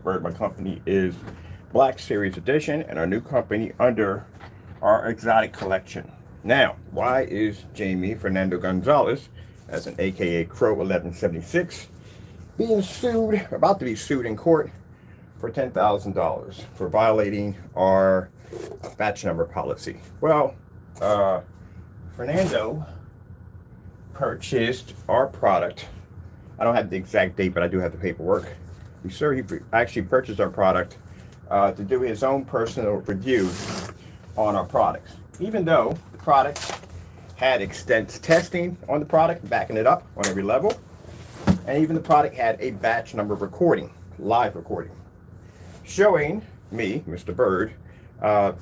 Bird. My company is Black Series Edition, and our new company under our exotic collection. Now, why is Jamie Fernando Gonzalez, as an AKA Crow1176, being sued, about to be sued in court for $10,000 for violating our batch number policy? Well, Fernando purchased our product. I don't have the exact date, but I do have the paperwork. He actually purchased our product to do his own personal review on our products. Even though the product had extensive testing on the product, backing it up on every level, and even the product had a batch number recording, live recording, showing me, Mr. Bird,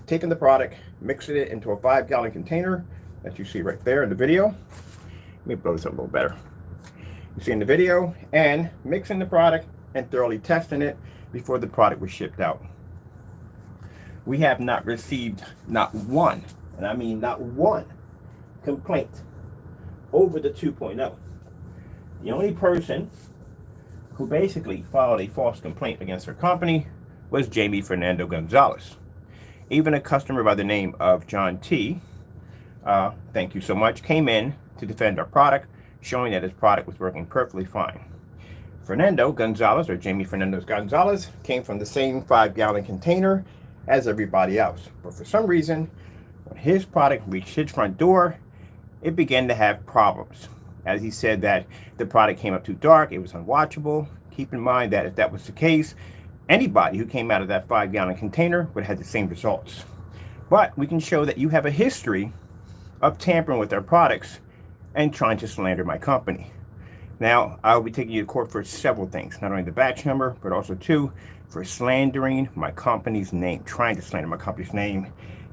taking the product, mixing it into a 5-gallon container that you see right there in the video. Let me blow this up a little better. You see in the video, and mixing the product and thoroughly testing it before the product was shipped out. We have not received not one, and I mean not one, complaint over the 2.0. The only person who basically filed a false complaint against our company was Jamie Fernando Gonzalez. Even a customer by the name of John T, thank you so much, came in to defend our product, showing that his product was working perfectly fine. Fernando Gonzalez, or Jamie Fernando Gonzalez, came from the same 5-gallon container as everybody else. But for some reason, when his product reached his front door, it began to have problems. As he said that the product came up too dark, it was unwatchable. Keep in mind that if that was the case, anybody who came out of that 5-gallon container would have had the same results. But we can show that you have a history of tampering with our products and trying to slander my company. Now, I will be taking you to court for several things, not only the batch number, but also for slandering my company's name, trying to slander my company's name,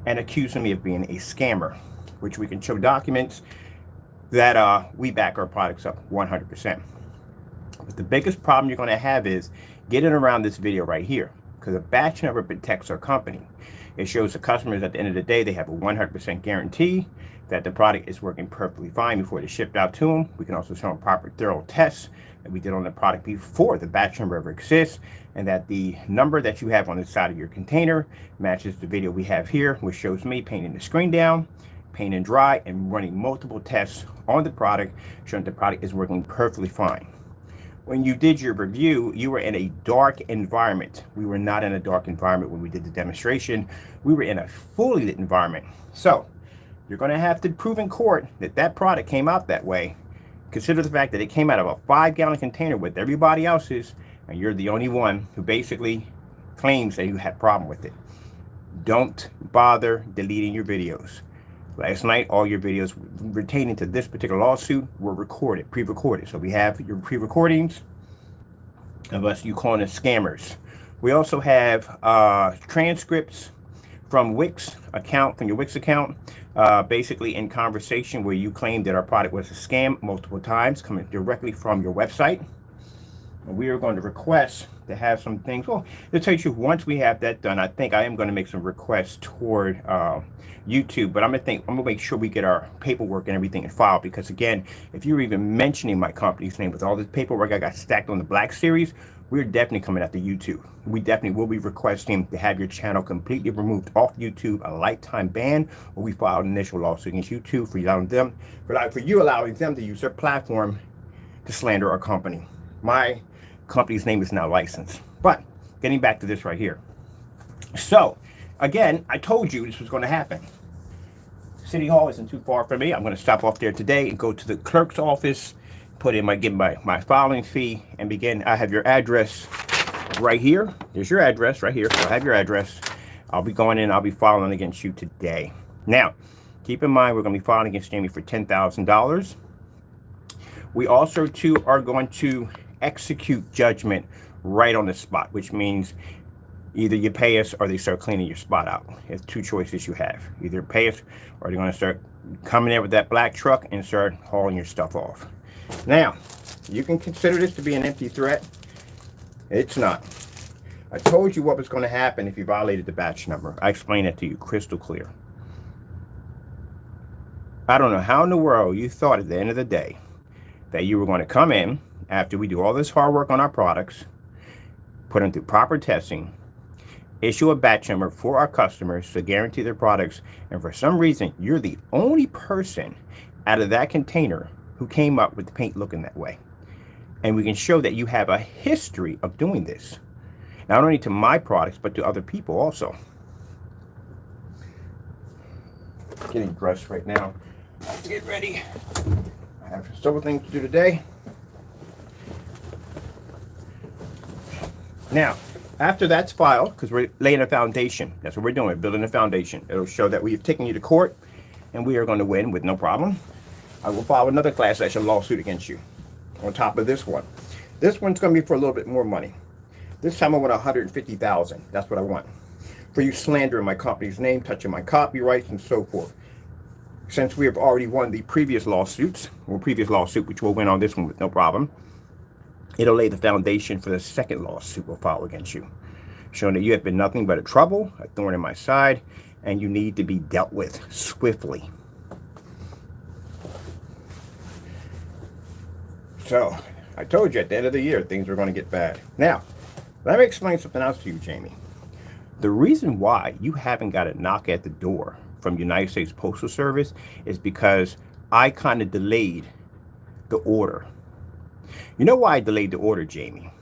and accusing me of being a scammer, which we can show documents that we back our products up 100%. But the biggest problem you're going to have is getting around this video right here, because a batch number protects our company. It shows the customers at the end of the day they have a 100% guarantee that the product is working perfectly fine before it's shipped out to them. We can also show them proper thorough tests that we did on the product before the batch number ever exists, and that the number that you have on the side of your container matches the video we have here, which shows me painting the screen down, paint and dry, and running multiple tests on the product, showing the product is working perfectly fine. When you did your review, you were in a dark environment. We were not in a dark environment when we did the demonstration. We were in a fully lit environment. So you're going to have to prove in court that that product came out that way. Consider the fact that it came out of a 5-gallon container with everybody else's, and you're the only one who basically claims that you had a problem with it. Don't bother deleting your videos. Last night, all your videos pertaining to this particular lawsuit were recorded, pre-recorded. So we have your pre-recordings of us, you calling us scammers. We also have transcripts from Wix account, from your Wix account, basically in conversation where you claimed that our product was a scam multiple times, coming directly from your website. And we are going to request to have some things. Well, to tell you the truth, once we have that done, I think I am going to make some requests toward YouTube, but I'm gonna make sure we get our paperwork and everything in file, because again, if you're even mentioning my company's name with all this paperwork I got stacked on the Black Series, we're definitely coming after YouTube. We definitely will be requesting to have your channel completely removed off YouTube, a lifetime ban, or we file an initial lawsuit against YouTube for you allowing them to use their platform to slander our company. My company's name is now licensed. But getting back to this right here. So again, I told you this was going to happen. City Hall isn't too far from me. I'm going to stop off there today and go to the clerk's office, get my filing fee, and begin. I have your address right here. There's your address right here. So I have your address. I'll be going in. I'll be filing against you today. Now, keep in mind, we're going to be filing against Jamie for $10,000. We also, too, are going to execute judgment right on the spot, which means either you pay us or they start cleaning your spot out. It's two choices you have. Either pay us or they're going to start coming in with that black truck and start hauling your stuff off. Now, you can consider this to be an empty threat. It's not. I told you what was going to happen if you violated the batch number. I explained it to you crystal clear. I don't know how in the world you thought at the end of the day that you were going to come in after we do all this hard work on our products, put them through proper testing, issue a batch number for our customers to guarantee their products, and for some reason, you're the only person out of that container who came up with the paint looking that way. And we can show that you have a history of doing this, not only to my products, but to other people also. Getting dressed right now. I have to get ready. I have several things to do today. Now, after that's filed, because we're laying a foundation, that's what we're doing, building a foundation. It'll show that we've taken you to court and we are going to win with no problem. I will file another class action lawsuit against you on top of this one. This one's going to be for a little bit more money. This time I want $150,000. That's what I want. For you slandering my company's name, touching my copyrights, and so forth. Since we have already won the previous lawsuit, which we'll win on this one with no problem, it'll lay the foundation for the second lawsuit we'll file against you, showing that you have been nothing but a trouble, a thorn in my side, and you need to be dealt with swiftly. So, I told you at the end of the year, things were going to get bad. Now, let me explain something else to you, Jamie. The reason why you haven't got a knock at the door from United States Postal Service is because I kind of delayed the order. You know why I delayed the order, Jamie?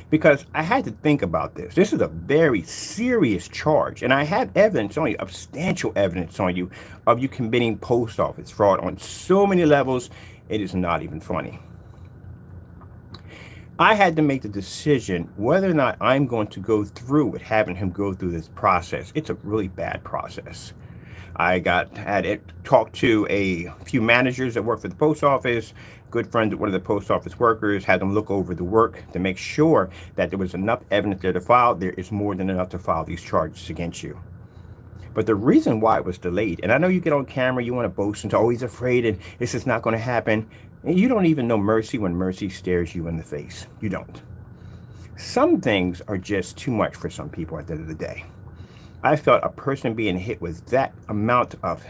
Because I had to think about this. This is a very serious charge, and I have evidence on you, substantial evidence on you, of you committing post office fraud on so many levels, it is not even funny. I had to make the decision whether or not I'm going to go through with having him go through this process. It's a really bad process. I had talked to a few managers that work for the post office, good friends with one of the post office workers, had them look over the work to make sure that there was enough evidence there to file. There is more than enough to file these charges against you. But the reason why it was delayed, and I know you get on camera, you want to boast and say, oh, he's afraid and this is not going to happen. And you don't even know mercy when mercy stares you in the face. You don't. Some things are just too much for some people at the end of the day. I felt a person being hit with that amount of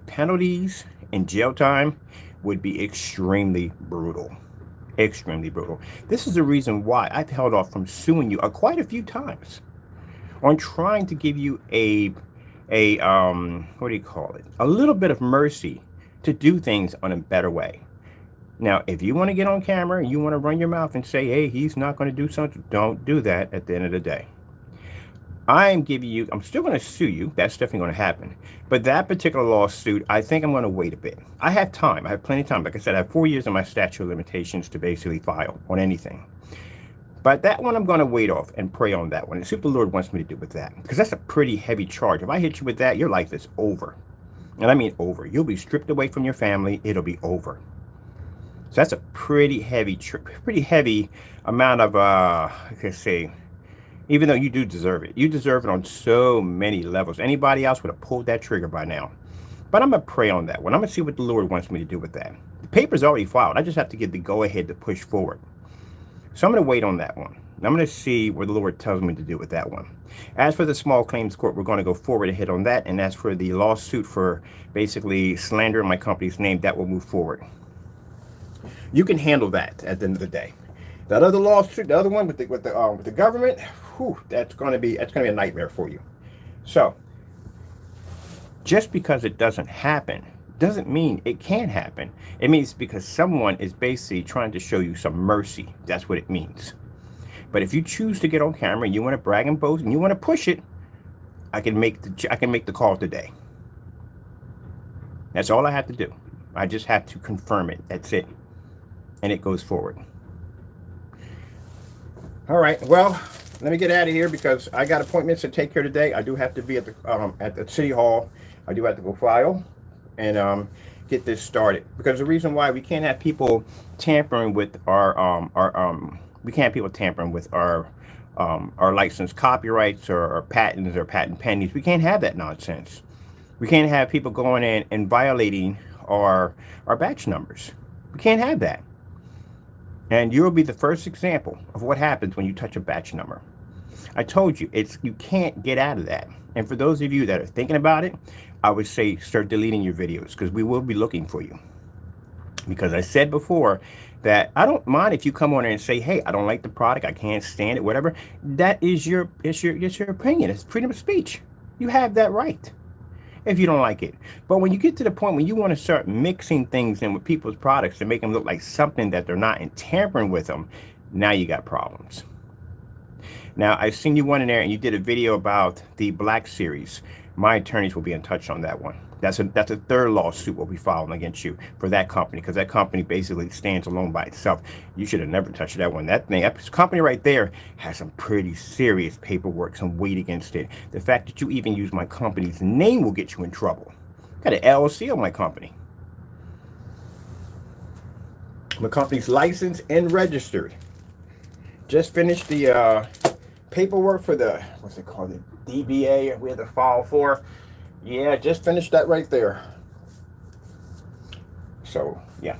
penalties and jail time would be extremely brutal. Extremely brutal. This is the reason why I've held off from suing you quite a few times on trying to give you a little bit of mercy to do things on a better way. Now, if you want to get on camera and you want to run your mouth and say, hey, he's not going to do something, don't do that at the end of the day. I'm still going to sue you. That's definitely going to happen. But that particular lawsuit, I think I'm going to wait a bit. I have time. I have plenty of time. Like I said, I have 4 years on my statute of limitations to basically file on anything. But that one I'm going to wait off and pray on that one and see what the Lord wants me to do with that. Because that's a pretty heavy charge. If I hit you with that, your life is over. And I mean over. You'll be stripped away from your family. It'll be over. So that's a pretty heavy amount of, even though you do deserve it. You deserve it on so many levels. Anybody else would have pulled that trigger by now. But I'm going to pray on that one. I'm going to see what the Lord wants me to do with that. The paper's already filed. I just have to get the go-ahead to push forward. So I'm going to wait on that one. I'm going to see what the Lord tells me to do with that one. As for the small claims court, we're going to go forward ahead on that. And as for the lawsuit for basically slandering my company's name, that will move forward. You can handle that at the end of the day. That other lawsuit, the other one with the government, that's going to be a nightmare for you. So, just because it doesn't happen doesn't mean it can't happen. It means because someone is basically trying to show you some mercy. That's what it means. But if you choose to get on camera and you want to brag and boast and you want to push it, I can make the call today. That's all I have to do. I just have to confirm it. That's it. And it goes forward. All right, well, let me get out of here because I got appointments to take care today. I do have to be at the City Hall. I do have to go file and get this started. Because the reason why we can't have people tampering with our licensed copyrights or patents or patent pendings. We can't have that nonsense. We can't have people going in and violating our batch numbers. We can't have that. And you'll be the first example of what happens when you touch a batch number. I told you, you can't get out of that. And for those of you that are thinking about it, I would say start deleting your videos because we will be looking for you. Because I said before that I don't mind if you come on there and say, hey, I don't like the product, I can't stand it, whatever. That is it's your opinion. It's freedom of speech. You have that right if you don't like it. But when you get to the point when you want to start mixing things in with people's products to make them look like something that they're not and tampering with them, now you got problems. Now, I've seen you one in there and you did a video about the Black Series. My attorneys will be in touch on that one. That's a third lawsuit will be filing against you for that company, because that company basically stands alone by itself. You should have never touched that one. That company right there has some pretty serious paperwork, some weight against it. The fact that you even use my company's name will get you in trouble. Got an LLC on my company. My company's licensed and registered. Just finished the paperwork for the, what's it called, the DBA we had to file for. Yeah, just finished that right there. So, yeah.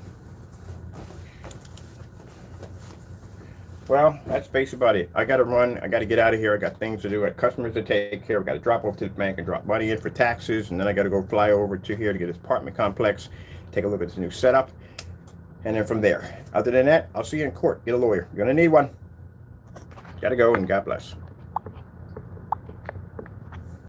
Well, that's basically about it. I got to run. I got to get out of here. I got things to do. I got customers to take care of. I got to drop off to the bank and drop money in for taxes. And then I got to go fly over to here to get this apartment complex, take a look at this new setup. And then from there. Other than that, I'll see you in court. Get a lawyer. You're going to need one. Got to go, and God bless.